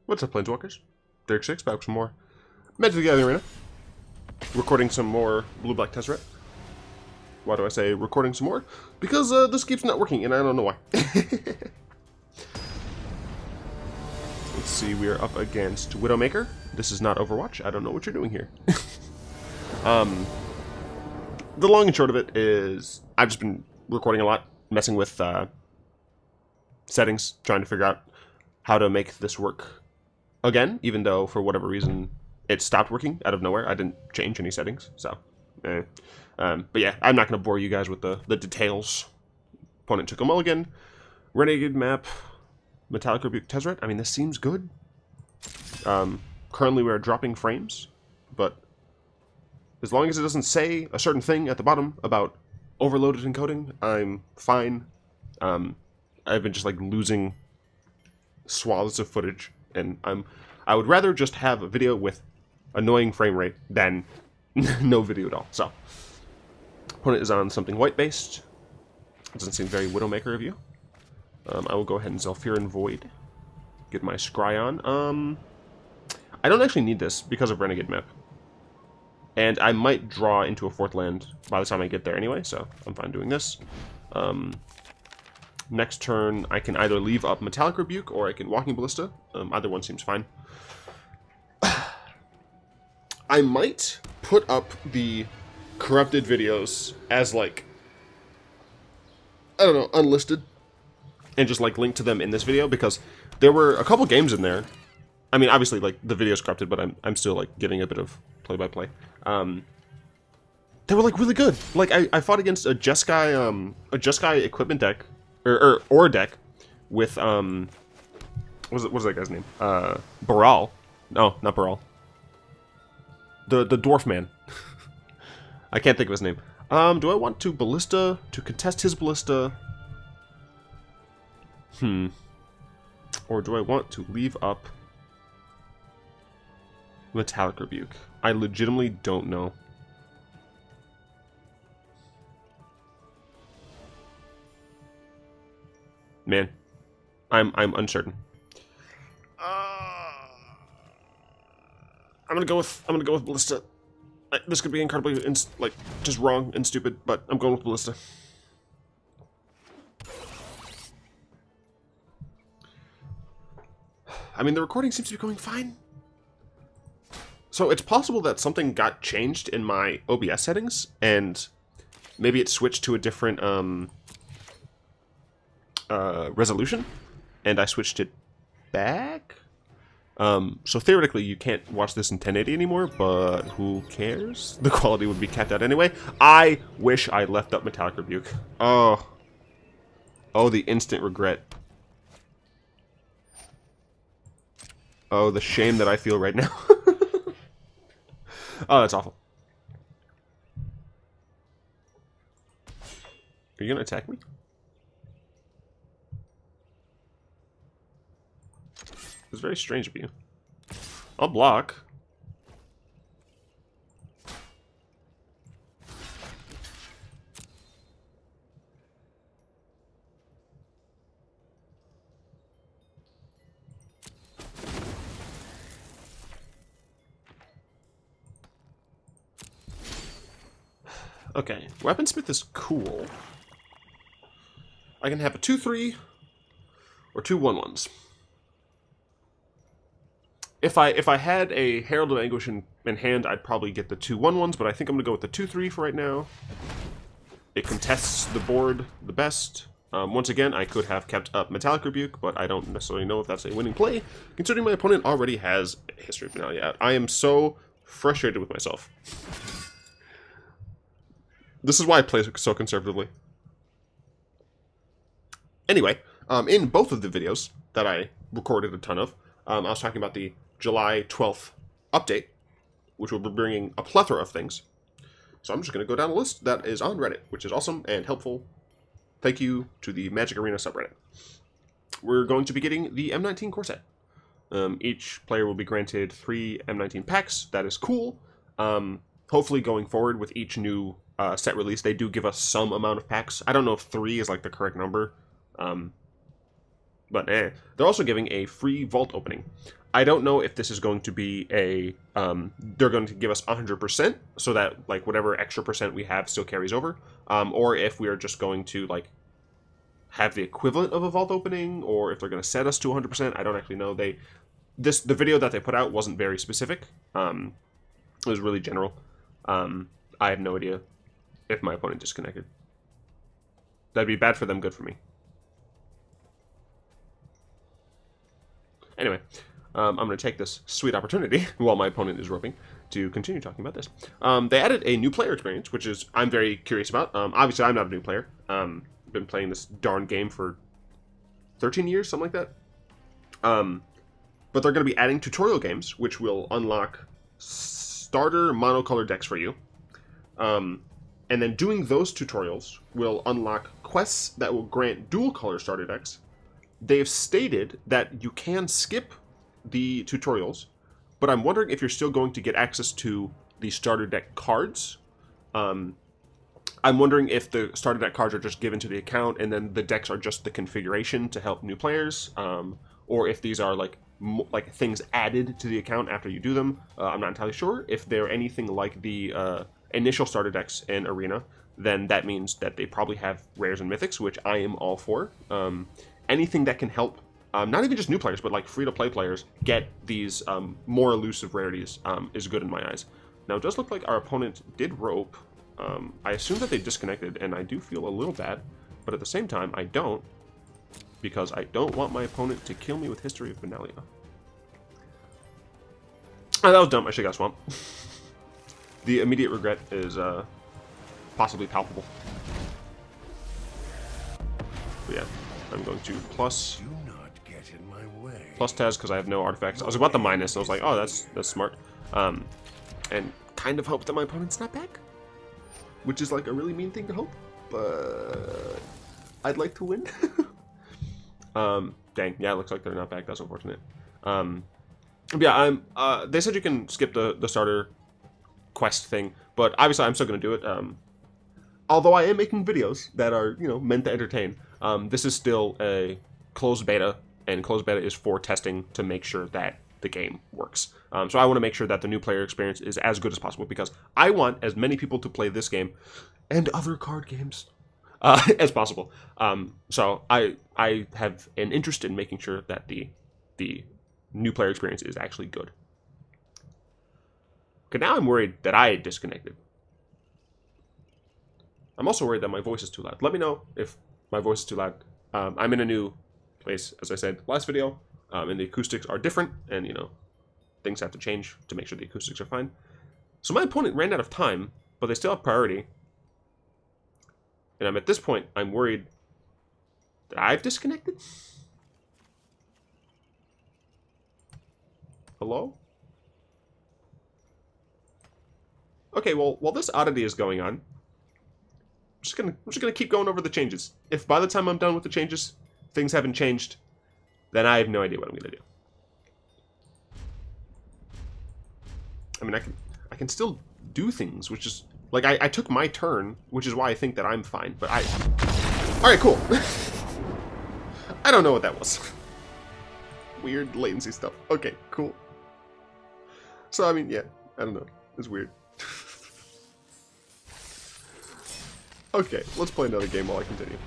What's up, Planeswalkers? Derek 6, back with some more Magic the Gathering Arena. Recording some more Blue-Black Tezzeret. Why do I say recording some more? Because this keeps not working, and I don't know why. Let's see, we are up against Widowmaker. This is not Overwatch. I don't know what you're doing here. The long and short of it is I've just been recording a lot, messing with settings, trying to figure out how to make this work again, even though for whatever reason it stopped working out of nowhere. I didn't change any settings, so but yeah, I'm not going to bore you guys with the details. Opponent took a mulligan. Renegade Map, Metallic Rebuke, Tezzeret. I mean, this seems good. Currently we are dropping frames, but as long as it doesn't say a certain thing at the bottom about overloaded encoding, I'm fine. I've been just like losing swaths of footage, and I would rather just have a video with annoying frame rate than no video at all. So, opponent is on something white-based. Doesn't seem very Widowmaker of you. I will go ahead and Zhalfirin Void. Get my Scry on. I don't actually need this because of Renegade Map. And I might draw into a fourth land by the time I get there anyway, so I'm fine doing this. Next turn, I can either leave up Metallic Rebuke or I can Walking Ballista. Either one seems fine. I might put up the corrupted videos as, like, I don't know, unlisted. And just, like, link to them in this video, because there were a couple games in there. I mean, obviously, like, the video's corrupted, but I'm still, like, getting a bit of play-by-play. They were, like, really good. Like, I fought against a Jeskai equipment deck, or deck, with, what was that guy's name? Baral. No, not Baral. The dwarf man. I can't think of his name. Do I want to Ballista, to contest his Ballista? Or do I want to leave up Metallic Rebuke? I legitimately don't know. Man, I'm uncertain. I'm gonna go with Ballista. This could be incredibly just wrong and stupid, but I'm going with Ballista. I mean, the recording seems to be going fine. So it's possible that something got changed in my OBS settings, and maybe it switched to a different resolution, and I switched it back. So theoretically you can't watch this in 1080 anymore, but who cares? The quality would be capped out anyway. I wish I left up Metallic Rebuke. Oh, the instant regret. Oh, the shame that I feel right now. Oh, that's awful. Are you gonna attack me? It's very strange of you. I'll block. Okay, Weaponsmith is cool. I can have a 2/3 or 2 1/1s. If I had a Herald of Anguish in hand, I'd probably get the 2 1/1s, but I think I'm gonna go with the 2/3 for right now. It contests the board the best. Once again, I could have kept up Metallic Rebuke, but I don't necessarily know if that's a winning play, considering my opponent already has a History of Finale out. I am so frustrated with myself. This is why I play so conservatively. Anyway, in both of the videos that I recorded a ton of, I was talking about the July 12th update, which will be bringing a plethora of things. So I'm just going to go down a list that is on Reddit, which is awesome and helpful. Thank you to the Magic Arena subreddit. We're going to be getting the M19 core set. Each player will be granted 3 M19 packs. That is cool. Hopefully going forward with each new set release, they do give us some amount of packs. I don't know if 3 is like the correct number. But they're also giving a free vault opening. I don't know if this is going to be a, they're going to give us 100% so that, like, whatever extra percent we have still carries over, or if we are just going to, like, have the equivalent of a vault opening, or if they're going to set us to 100%. I don't actually know. The video that they put out wasn't very specific. It was really general. I have no idea if my opponent disconnected. That'd be bad for them, good for me. Anyway, I'm going to take this sweet opportunity while my opponent is roping to continue talking about this. They added a new player experience, which is I'm very curious about. Obviously, I'm not a new player. Been playing this darn game for 13 years, something like that. But they're going to be adding tutorial games, which will unlock starter monocolor decks for you. And then doing those tutorials will unlock quests that will grant dual color starter decks. They've stated that you can skip the tutorials, but I'm wondering if you're still going to get access to the starter deck cards. I'm wondering if the starter deck cards are just given to the account and then the decks are just the configuration to help new players, or if these are like things added to the account after you do them. I'm not entirely sure. If they're anything like the initial starter decks in Arena, then that means that they probably have rares and mythics, which I am all for. Anything that can help, not even just new players, but like free-to-play players get these more elusive rarities is good in my eyes. Now, it does look like our opponent did rope. I assume that they disconnected, and I do feel a little bad, but at the same time, I don't, because I don't want my opponent to kill me with History of Benalia. Oh, that was dumb. I should have got Swamp. The immediate regret is possibly palpable. But yeah, I'm going to plus Tez because I have no artifacts. I was about to minus, and I was like, oh, that's smart. And kind of hope that my opponent's not back, which is like a really mean thing to hope, but I'd like to win. Dang, yeah, it looks like they're not back. That's unfortunate. Yeah, they said you can skip the starter quest thing, but obviously I'm still going to do it. Although I am making videos that are, you know, meant to entertain, this is still a closed beta, and closed beta is for testing to make sure that the game works. So I want to make sure that the new player experience is as good as possible, because I want as many people to play this game and other card games as possible. So I have an interest in making sure that the new player experience is actually good. Okay, now I'm worried that I disconnected. I'm also worried that my voice is too loud. Let me know if my voice is too loud. I'm in a new place, as I said last video, and the acoustics are different, and, you know, things have to change to make sure the acoustics are fine. So my opponent ran out of time, but they still have priority. And I'm at this point, I'm worried that I've disconnected? Hello? Okay, well, while this oddity is going on, I'm just gonna keep going over the changes. If by the time I'm done with the changes, things haven't changed, then I have no idea what I'm gonna do. I mean, I can still do things, which is like I took my turn, which is why I think that I'm fine. But all right, cool. I don't know what that was. Weird latency stuff. Okay, cool. So I mean, yeah, I don't know. It's weird. Okay, let's play another game while I continue.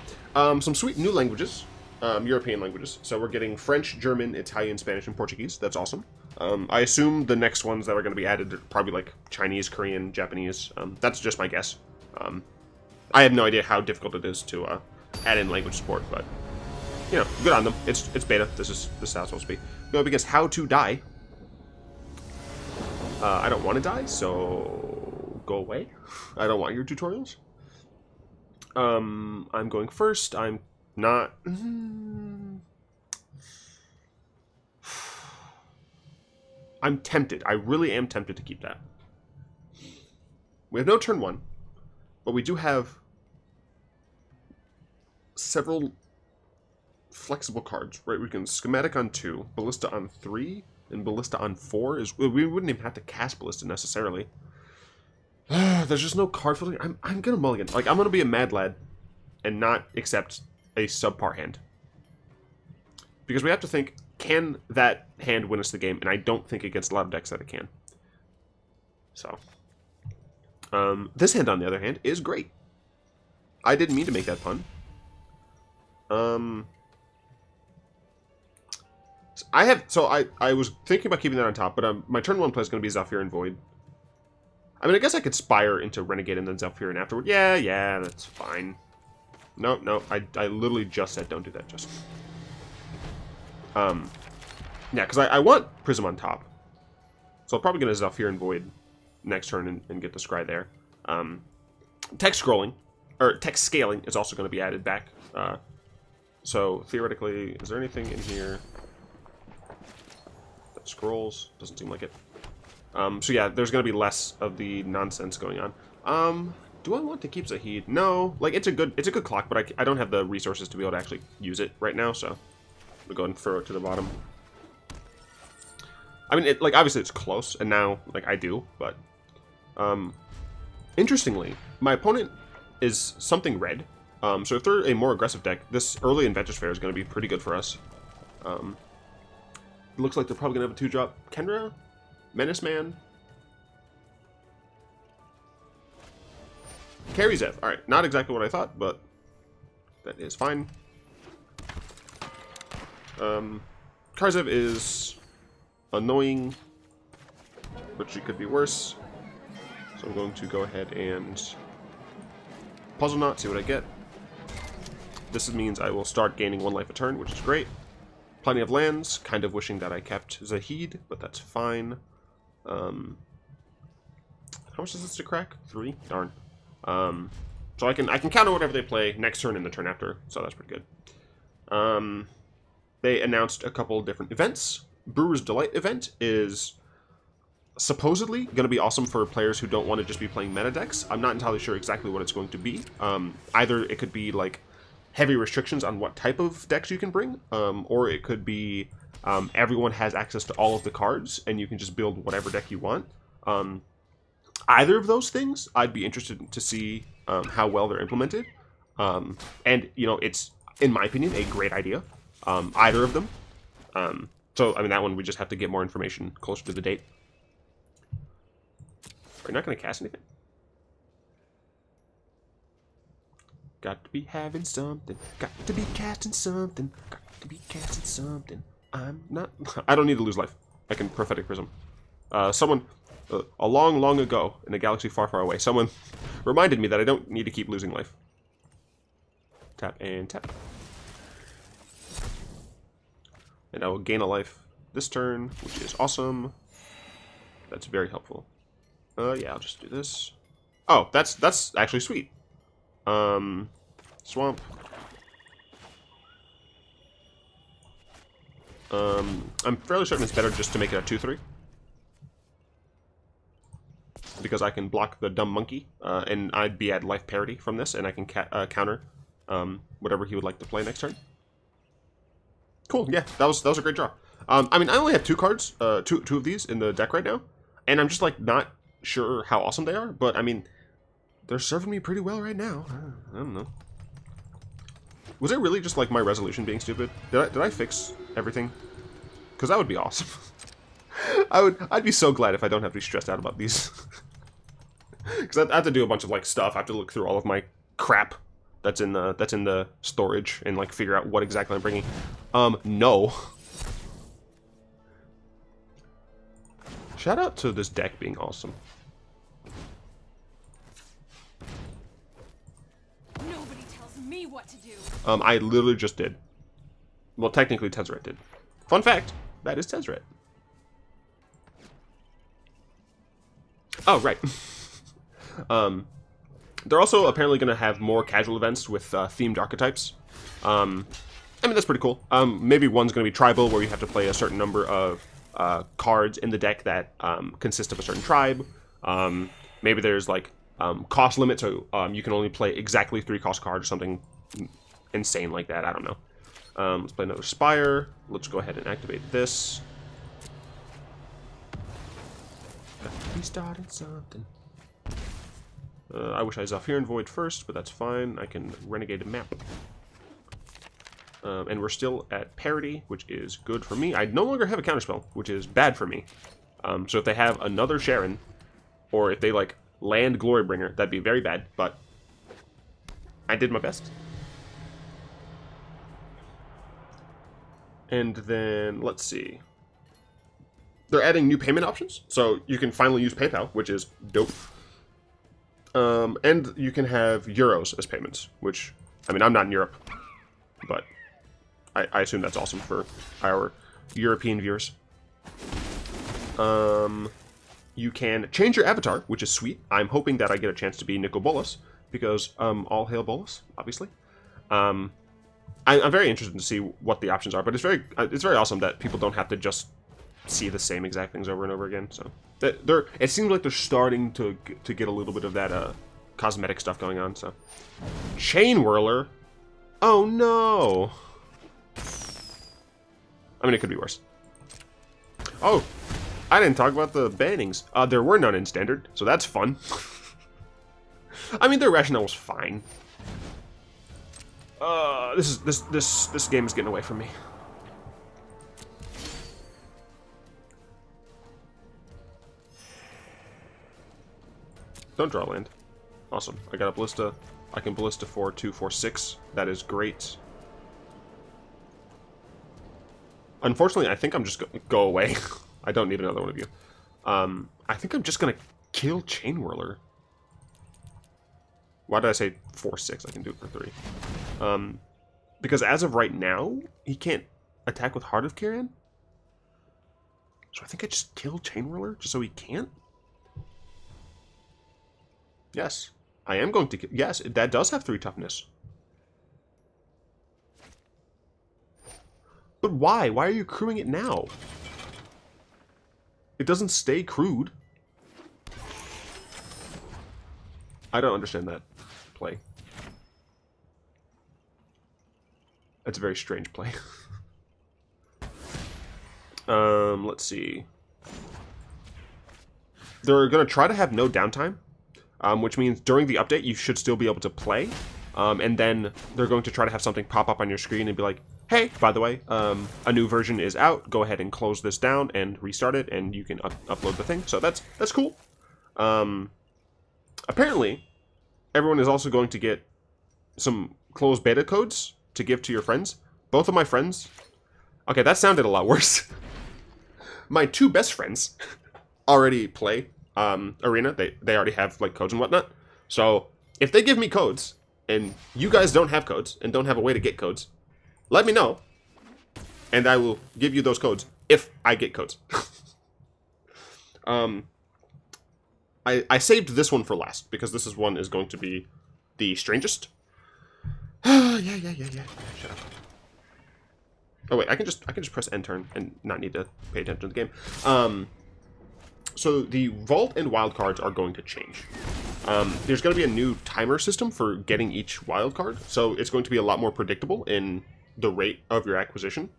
Some sweet new languages, European languages. So we're getting French, German, Italian, Spanish, and Portuguese. That's awesome. I assume the next ones that are going to be added are probably like Chinese, Korean, Japanese. That's just my guess. I have no idea how difficult it is to add in language support, but you know, good on them. It's beta. This is how it's supposed to be. Go up against How to Die. I don't want to die, so go away. I don't want your tutorials. I'm going first. I'm not... I'm tempted. I really am tempted to keep that. We have no turn one, but we do have several flexible cards, right? We can Schematic on 2, Ballista on 3, and Ballista on 4. We wouldn't even have to cast Ballista necessarily. There's just no card filtering. I'm gonna mulligan. Like, I'm gonna be a mad lad and not accept a subpar hand. Because we have to think, can that hand win us the game? And I don't think against a lot of decks that it can. So, this hand, on the other hand, is great. I didn't mean to make that pun. I was thinking about keeping that on top, but my turn 1 play is going to be Zhalfirin Void. I mean, I guess I could Spire into Renegade and then Zhalfirin afterward. Yeah, that's fine. No, I literally just said don't do that, just. Yeah, because I want Prism on top. So I'm probably going to Zhalfirin Void next turn and get the Scry there. Text scrolling, or text scaling is also going to be added back. So theoretically, is there anything in here that scrolls? Doesn't seem like it. So yeah, there's going to be less of the nonsense going on. Do I want to keep Zahid? No, like it's a good clock, but I don't have the resources to be able to actually use it right now, so we'll go and throw it to the bottom. I mean, like obviously it's close, and now like I do, but interestingly, my opponent is something red. So if they're a more aggressive deck, this early Inventors Fair is going to be pretty good for us. It looks like they're probably going to have a 2-drop Kendra, Menace Man, Karizev. Alright, not exactly what I thought, but that is fine. Karizev is annoying, but she could be worse. So I'm going to go ahead and Puzzleknot, see what I get. This means I will start gaining 1 life a turn, which is great. Plenty of lands, kind of wishing that I kept Zahid, but that's fine. How much is this to crack? 3? Darn. So I can counter whatever they play next turn and the turn after, so that's pretty good. They announced a couple different events. Brewer's Delight event is supposedly going to be awesome for players who don't want to just be playing meta decks. I'm not entirely sure exactly what it's going to be. Either it could be like heavy restrictions on what type of decks you can bring, or it could be everyone has access to all of the cards and you can just build whatever deck you want. Either of those things, I'd be interested to see how well they're implemented. And, you know, it's, in my opinion, a great idea. Either of them. So, I mean, that one we just have to get more information closer to the date. Are you not going to cast anything? Got to be having something. Got to be casting something. Got to be casting something. I'm not... I don't need to lose life. I can Prophetic Prism. Someone... a long, long ago, in a galaxy far, far away, someone reminded me that I don't need to keep losing life. Tap and tap. And I will gain a life this turn, which is awesome. That's very helpful. Yeah, I'll just do this. Oh, that's actually sweet. Swamp. I'm fairly certain it's better just to make it a 2/3. Because I can block the dumb monkey, and I'd be at life parity from this, and I can counter whatever he would like to play next turn. Cool, yeah, that was a great draw. I mean, I only have 2 cards, two of these in the deck right now, and I'm just like not sure how awesome they are. But I mean, they're serving me pretty well right now. I don't know. Was it really just like my resolution being stupid? Did I fix everything? Because that would be awesome. I'd be so glad if I don't have to be stressed out about these. Because I have to do a bunch of like stuff. I have to look through all of my crap that's in the storage and like figure out what exactly I'm bringing. No. Shout out to this deck being awesome. Nobody tells me what to do. I literally just did. Well, technically Tezzeret did. Fun fact, that is Tezzeret. Oh, right. They're also apparently going to have more casual events with themed archetypes. I mean, that's pretty cool. Maybe one's going to be tribal, where you have to play a certain number of cards in the deck that consist of a certain tribe. Maybe there's like cost limit, so you can only play exactly 3 cost cards or something insane like that. I don't know. Let's play another Spire. Let's go ahead and activate this. Got to be starting something. I wish I Zhalfirin Void first, but that's fine. I can Renegade Map. And we're still at parity, which is good for me. I no longer have a counterspell, which is bad for me. So if they have another Sharon, or if they, like, land Glorybringer, that'd be very bad, but I did my best. And then, let's see. They're adding new payment options, so you can finally use PayPal, which is dope. And you can have euros as payments, which, I mean, I'm not in Europe, but I assume that's awesome for our European viewers. You can change your avatar, which is sweet. I'm hoping that I get a chance to be Nicol Bolas, because all hail Bolas, obviously. I'm very interested to see what the options are, but it's very awesome that people don't have to just see the same exact things over and over again. So it seems like they're starting to get a little bit of that cosmetic stuff going on. So Chain Whirler, oh no! I mean, it could be worse. Oh, I didn't talk about the bannings. There were none in Standard, so that's fun. I mean, their rationale was fine. This game is getting away from me. Don't draw land. Awesome. I got a Ballista. I can Ballista for 2, 4, 6. That is great. Unfortunately, I think I'm just going to go away. I don't need another one of you. I think I'm just going to kill Chain Whirler. Why did I say 4, 6? I can do it for 3. Because as of right now, he can't attack with Heart of Carrion. So I think I just kill Chain Whirler just so he can't. Yes, I am going to... Yes, that does have 3 toughness. But why? Why are you crewing it now? It doesn't stay crewed. I don't understand that play. That's a very strange play. Let's see. They're going to try to have no downtime. Which means during the update, you should still be able to play. And then they're going to try to have something pop up on your screen and be like, hey, by the way, a new version is out. Go ahead and close this down and restart it, and you can upload the thing. So that's cool. Apparently, everyone is also going to get some closed beta codes to give to your friends. Both of my friends... Okay, that sounded a lot worse. My 2 best friends already play Arena. They already have like codes and whatnot. So if they give me codes and you guys don't have codes and don't have a way to get codes, let me know and I will give you those codes if I get codes. I saved this one for last because this one is going to be the strangest. Yeah. Shut up. Oh wait, I can just press end turn and not need to pay attention to the game. So the Vault and Wild cards are going to change. There's going to be a new timer system for getting each wild card, so it's going to be a lot more predictable in the rate of your acquisition.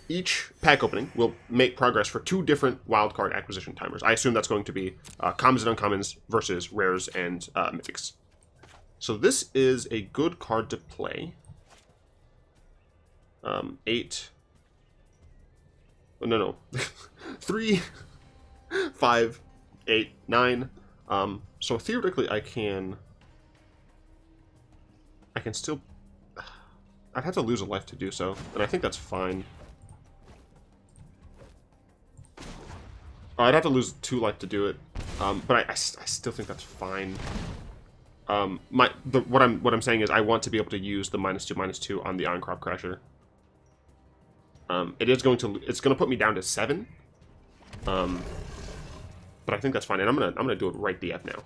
Each pack opening will make progress for 2 different wild card acquisition timers. I assume that's going to be commons and uncommons versus rares and mythics. So this is a good card to play. 8... No. 3, 5, 8, 9. So theoretically, I can still... I'd have to lose a life to do so, and I think that's fine. I'd have to lose 2 life to do it, but I still think that's fine. What I'm saying is I want to be able to use the -2/-2 on the Ironcrop Crasher. It's going to put me down to 7. But I think that's fine, and I'm gonna do it right DF now.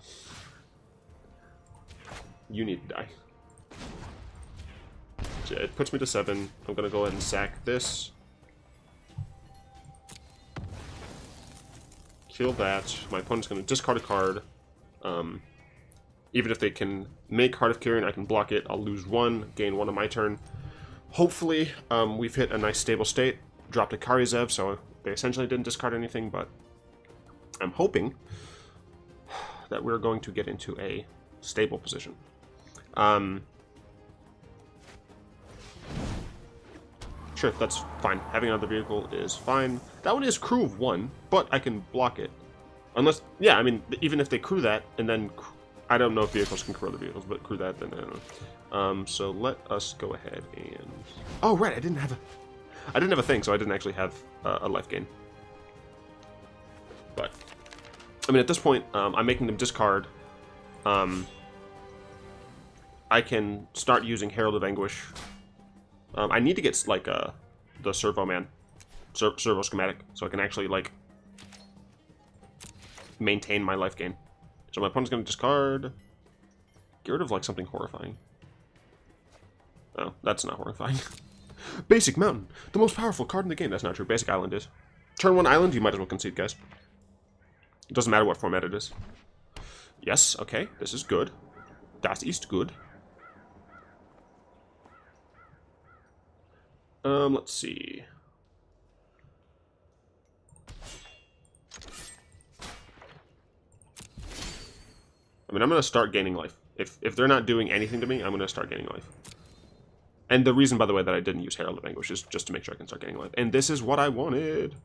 You need to die. So it puts me to 7. I'm gonna go ahead and sack this. Kill that. My opponent's gonna discard a card. Even if they can make Heart of Carrion, I can block it. I'll lose 1, gain 1 on my turn. Hopefully, we've hit a nice stable state. Dropped a Karizev, so they essentially didn't discard anything, but I'm hoping that we're going to get into a stable position. Sure, that's fine. Having another vehicle is fine. That one is crew of 1, but I can block it. Unless, yeah, I mean, even if they crew that, and then, I don't know if vehicles can crew other vehicles, but crew that, then I don't know. So let us go ahead and... Oh, right, I didn't have a thing, so I didn't actually have a life gain. But, I mean, at this point, I'm making them discard. I can start using Herald of Anguish. I need to get, like, the Servo Schematic, so I can actually, like, maintain my life gain. So my opponent's going to discard. Get rid of, like, something horrifying. Oh, that's not horrifying. Basic Mountain, the most powerful card in the game. That's not true. Basic Island is. Turn 1 Island, you might as well concede, guys. It doesn't matter what format it is. Yes, okay, this is good. Das ist good. Let's see. I mean, I'm going to start gaining life. If they're not doing anything to me, I'm going to start gaining life. And the reason, by the way, that I didn't use Herald of Anguish is just to make sure I can start gaining life. And this is what I wanted.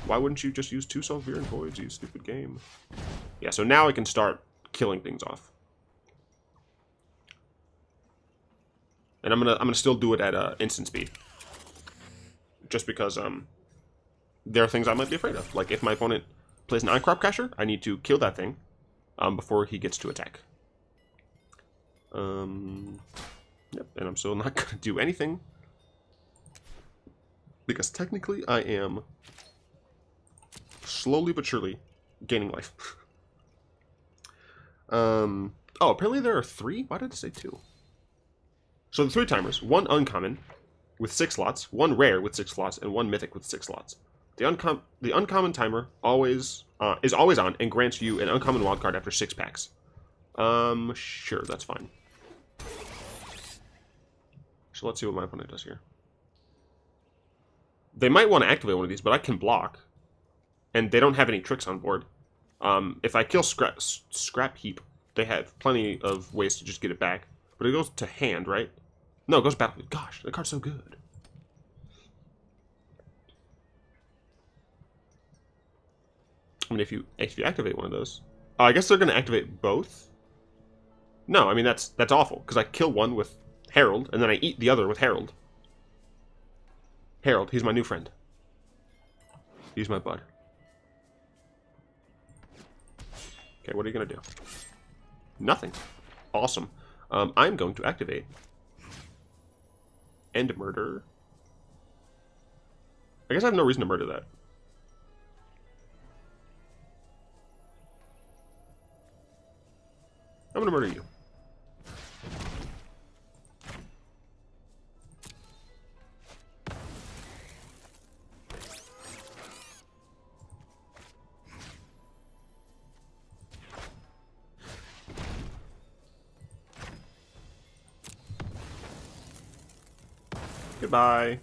Why wouldn't you just use 2 Zhalfirin Voids, you stupid game? Yeah, so now I can start killing things off. And I'm gonna still do it at instant speed. Just because there are things I might be afraid of. Like if my opponent plays an Eye-Crop Crasher, I need to kill that thing before he gets to attack. Yep, and I'm still not gonna do anything. Because technically I am slowly but surely gaining life. Oh, apparently there are 3? Why did it say 2? So the 3 timers, 1 uncommon with 6 slots, 1 rare with 6 slots, and 1 mythic with 6 slots. The uncommon timer is always on and grants you an uncommon wildcard after 6 packs. Sure, that's fine. So let's see what my opponent does here. They might want to activate one of these, but I can block. And they don't have any tricks on board. If I kill Scrap Heap, they have plenty of ways to just get it back. But it goes to hand, right? No, it goes to battlefield. Gosh, that card's so good. I mean, if you activate one of those... Oh, I guess they're going to activate both? No, I mean, that's awful. Because I kill one with Herald, and then I eat the other with Herald. Herald, he's my new friend. He's my bud. Okay, what are you going to do? Nothing. Awesome. I'm going to activate End Murder. I guess I have no reason to murder that. I'm going to murder you. Goodbye.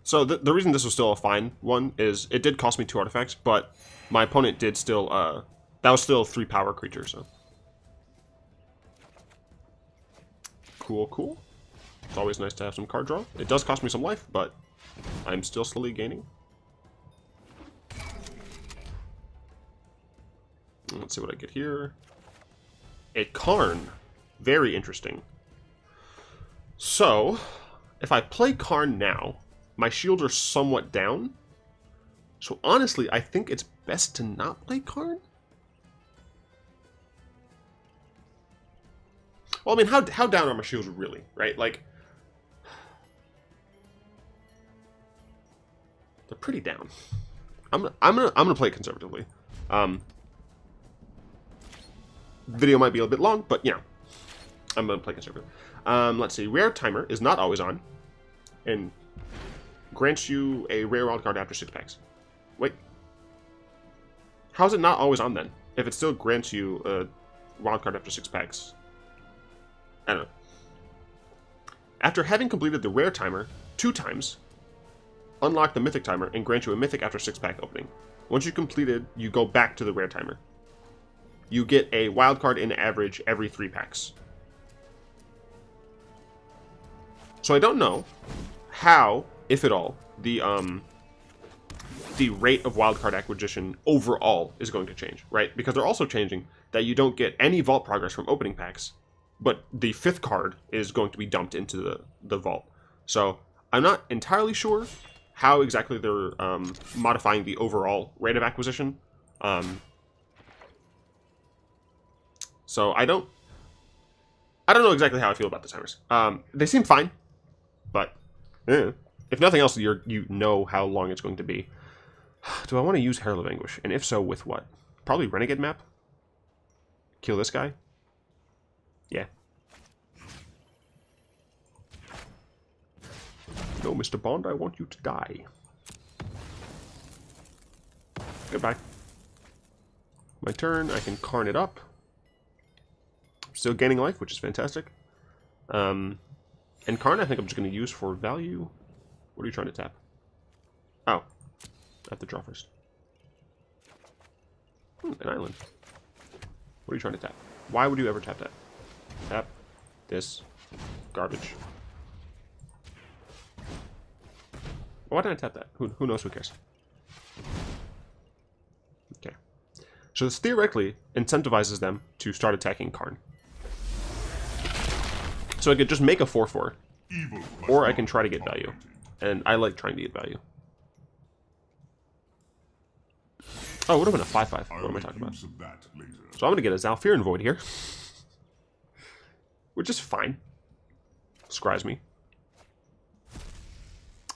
So the reason this was still a fine one is it did cost me 2 artifacts, but my opponent did still, that was still 3 power creatures, so. Cool, cool. It's always nice to have some card draw. It does cost me some life, but I'm still slowly gaining. Let's see what I get here. A Karn. Very interesting. So, if I play Karn now, my shields are somewhat down. So honestly, I think it's best to not play Karn. Well, I mean, how down are my shields really, right? Like, they're pretty down. I'm gonna play it conservatively. Video might be a little bit long, but yeah, I'm gonna play conservative. Let's see. Rare timer is not always on, and grants you a rare wild card after 6 packs. Wait, how is it not always on then? If it still grants you a wild card after 6 packs, I don't know. After having completed the rare timer 2 times, unlock the mythic timer and grant you a mythic after 6 pack opening. Once you completed, you go back to the rare timer. you get a wild card in average every 3 packs. So I don't know how, if at all, the rate of wildcard acquisition overall is going to change, right? Because they're also changing that you don't get any vault progress from opening packs, but the 5th card is going to be dumped into the vault. So I'm not entirely sure how exactly they're modifying the overall rate of acquisition. So I don't know exactly how I feel about the timers. They seem fine, but if nothing else, you know how long it's going to be. Do I want to use Herald of Anguish? And if so, with what? Probably Renegade Map? Kill this guy? Yeah. No, Mr. Bond, I want you to die. Goodbye. My turn, I can Karn it up. Still gaining life, which is fantastic. And Karn, I think I'm just going to use for value. What are you trying to tap? Oh. I have to draw first. An island. What are you trying to tap? Why would you ever tap that? Tap this garbage. Why didn't I tap that? Who knows? Who cares? Okay. So this theoretically incentivizes them to start attacking Karn. So I could just make a 4/4. Or I can try to get value. And I like trying to get value. Oh, it would have been a 5/5. What am I talking about? So I'm going to get a Zhalfirin Void here. Which is fine. Scries me.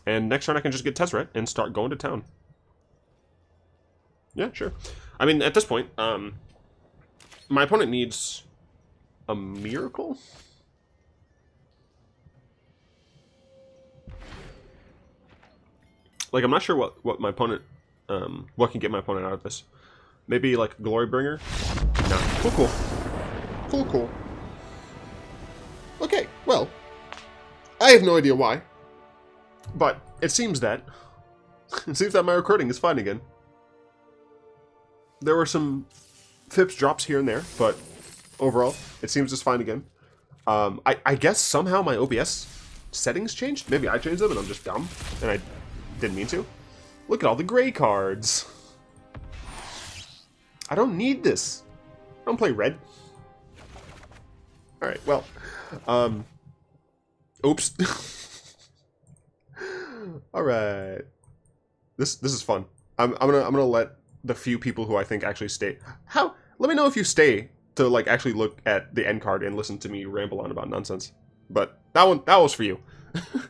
And next turn I can just get Tezzeret and start going to town. Yeah, sure. I mean, at this point, my opponent needs a miracle? Like, I'm not sure what my opponent... what can get my opponent out of this. Maybe, like, Glorybringer? No. Cool. Cool. Okay, well. I have no idea why. But it seems that... my recruiting is fine again. There were some Phipps drops here and there, but overall, it seems it's fine again. I guess somehow my OBS settings changed. Maybe I changed them and I'm just dumb, and I didn't mean to. Look at all the gray cards. I don't need this. I don't play red. Alright, well. Oops. Alright. This is fun. I'm gonna let the few people who I think actually stay. Let me know if you stay to like actually look at the end card and listen to me ramble on about nonsense. But that was for you.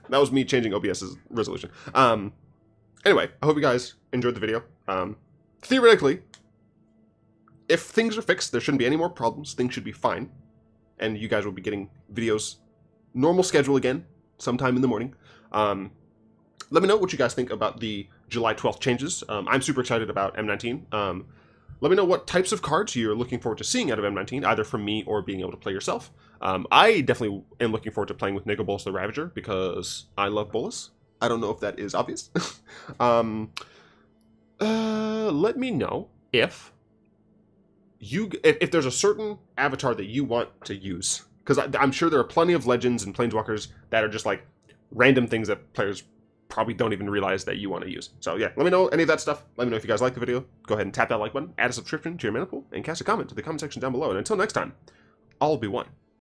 That was me changing OBS's resolution. Anyway, I hope you guys enjoyed the video. Theoretically, if things are fixed, there shouldn't be any more problems. Things should be fine. And you guys will be getting videos normal schedule again, sometime in the morning. Let me know what you guys think about the July 12th changes. I'm super excited about M19. Let me know what types of cards you're looking forward to seeing out of M19, either from me or being able to play yourself. I definitely am looking forward to playing with Nicol Bolas the Ravager, because I love Bolas. I don't know if that is obvious. Let me know if there's a certain avatar that you want to use. Because I'm sure there are plenty of legends and planeswalkers that are just like random things that players probably don't even realize that you want to use. So yeah, let me know any of that stuff. Let me know if you guys like the video. Go ahead and tap that like button, add a subscription to your mana pool, and cast a comment to the comment section down below. And until next time, I'll be one.